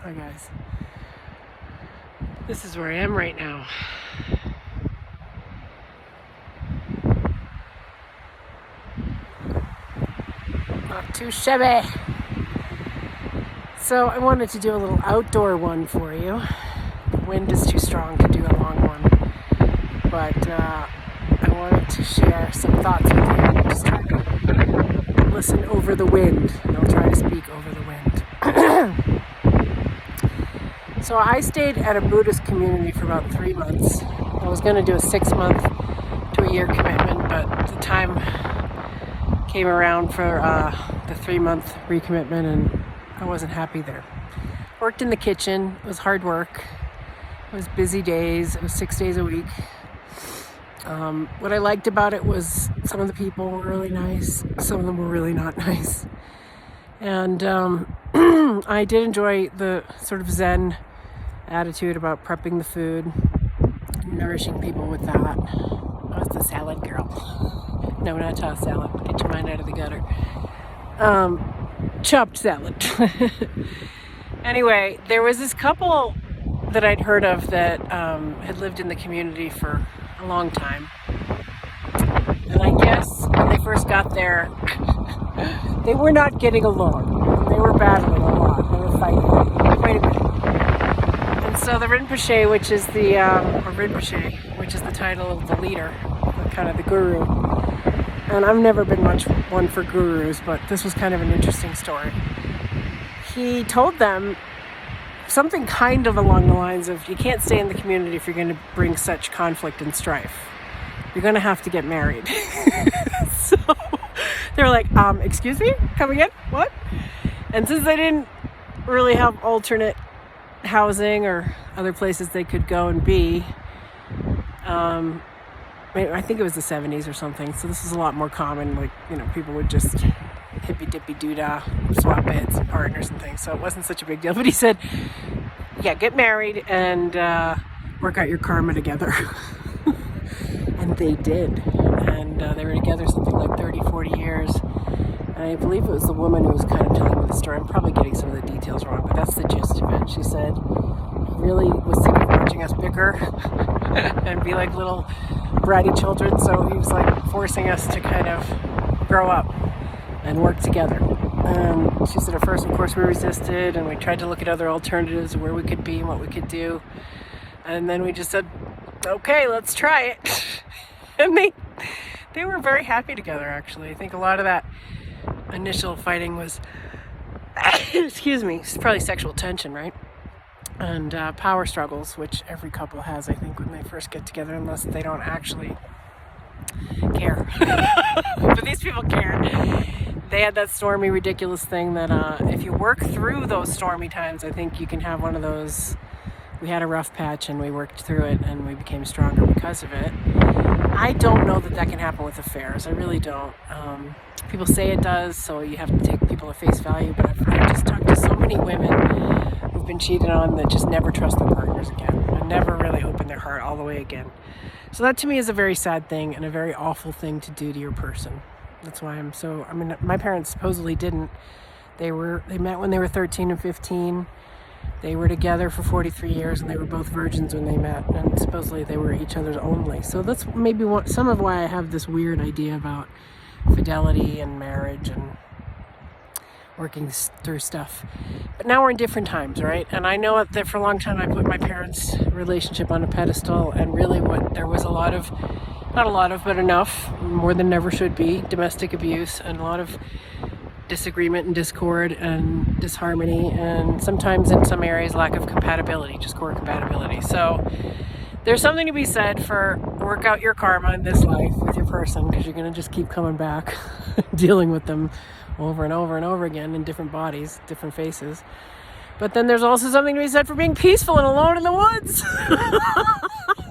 Hi guys. This is where I am right now. Not too shabby. So I wanted to do a little outdoor one for you. The wind is too strong to do a long one. But I wanted to share some thoughts with you. Just try to listen over the wind, and I'll try to speak over the wind. So I stayed at a Buddhist community for about 3 months. I was going to do a 6-month to a year commitment, but the time came around for the 3-month recommitment, and I wasn't happy there. Worked in the kitchen. It was hard work. It was busy days. It was 6 days a week. What I liked about it was some of the people were really nice. Some of them were really not nice. And I did enjoy the sort of Zen attitude about prepping the food, nourishing people with that. I was the salad girl. No, not tossed salad. Get your mind out of the gutter. Chopped salad. Anyway, there was this couple that I'd heard of that had lived in the community for a long time. And I guess when they first got there, they were not getting along. They were battling a lot. They were fighting quite a bit. And so the Rinpoche, which is the title of the leader, kind of the guru. And I've never been much one for gurus, but this was kind of an interesting story. He told them something kind of along the lines of, you can't stay in the community if you're going to bring such conflict and strife. You're going to have to get married. So they're like, excuse me? Come again? What? And since they didn't really have alternate housing or other places they could go and be, I think it was the 70s or something, so this was a lot more common. Like, people would just hippy-dippy-doo-dah, swap beds and partners and things, so it wasn't such a big deal. But he said, yeah, get married and work out your karma together. And they did. And they were together something like 30, 40 years. And I believe it was the woman who was kind of telling me the story. I'm probably getting some of the details wrong, but that's the gist of it. She said, he really was sick of watching us bicker and be like little bratty children. So he was like forcing us to kind of grow up and work together. And she said at first, of course, we resisted, and we tried to look at other alternatives of where we could be and what we could do. And then we just said, okay, let's try it. And they were very happy together, actually. I think a lot of that initial fighting was, excuse me, it's probably sexual tension, right? And power struggles, which every couple has, I think, when they first get together, unless they don't actually care. But these people cared. They had that stormy, ridiculous thing that if you work through those stormy times, I think you can have one of those, we had a rough patch and we worked through it and we became stronger because of it. I don't know that can happen with affairs. I really don't. People say it does, so you have to take people at face value, but I've just talked to so many women who've been cheated on that just never trust their partners again and never really open their heart all the way again. So that to me is a very sad thing and a very awful thing to do to your person. That's why my parents supposedly didn't. They met when they were 13 and 15. They were together for 43 years, and they were both virgins when they met, and supposedly they were each other's only. So that's maybe some of why I have this weird idea about fidelity and marriage and working through stuff. But now we're in different times, right? And I know that for a long time I put my parents' relationship on a pedestal, and really there was but enough, more than never should be, domestic abuse and a lot of disagreement and discord and disharmony, and sometimes in some areas lack of compatibility, just core compatibility. So there's something to be said for work out your karma in this life with your person, because you're going to just keep coming back dealing with them over and over and over again in different bodies, different faces. But then there's also something to be said for being peaceful and alone in the woods.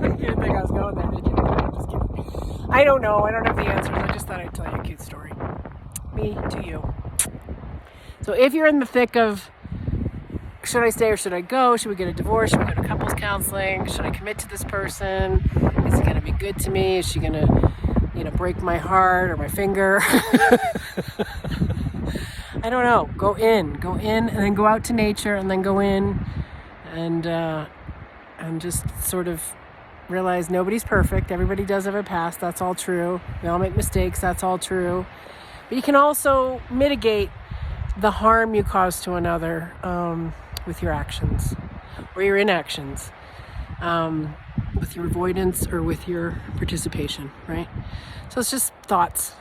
You didn't think I was going there, did you? I'm just kidding. I don't know. I don't have the answers. I just thought I'd tell you a cute story. Me to you. So if you're in the thick of, should I stay or should I go? Should we get a divorce? Should we go to couples counseling? Should I commit to this person? Is it going to be good to me? Is she going to, break my heart or my finger? I don't know, go in, and then go out to nature, and then go in, and just sort of realize nobody's perfect. Everybody does have a past. That's all true. We all make mistakes. That's all true. But you can also mitigate the harm you cause to another with your actions or your inactions, with your avoidance or with your participation, right? So it's just thoughts.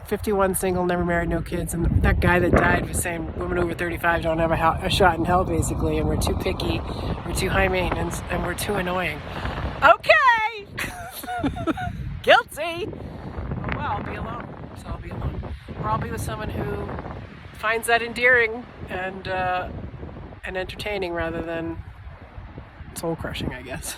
51, single, never married, no kids. And that guy that died was saying women over 35 don't have a shot in hell, basically. And we're too picky, we're too high maintenance, and we're too annoying. Okay! Guilty! Oh, well, I'll be alone. So I'll be alone. Or I'll be with someone who finds that endearing and entertaining rather than soul-crushing, I guess.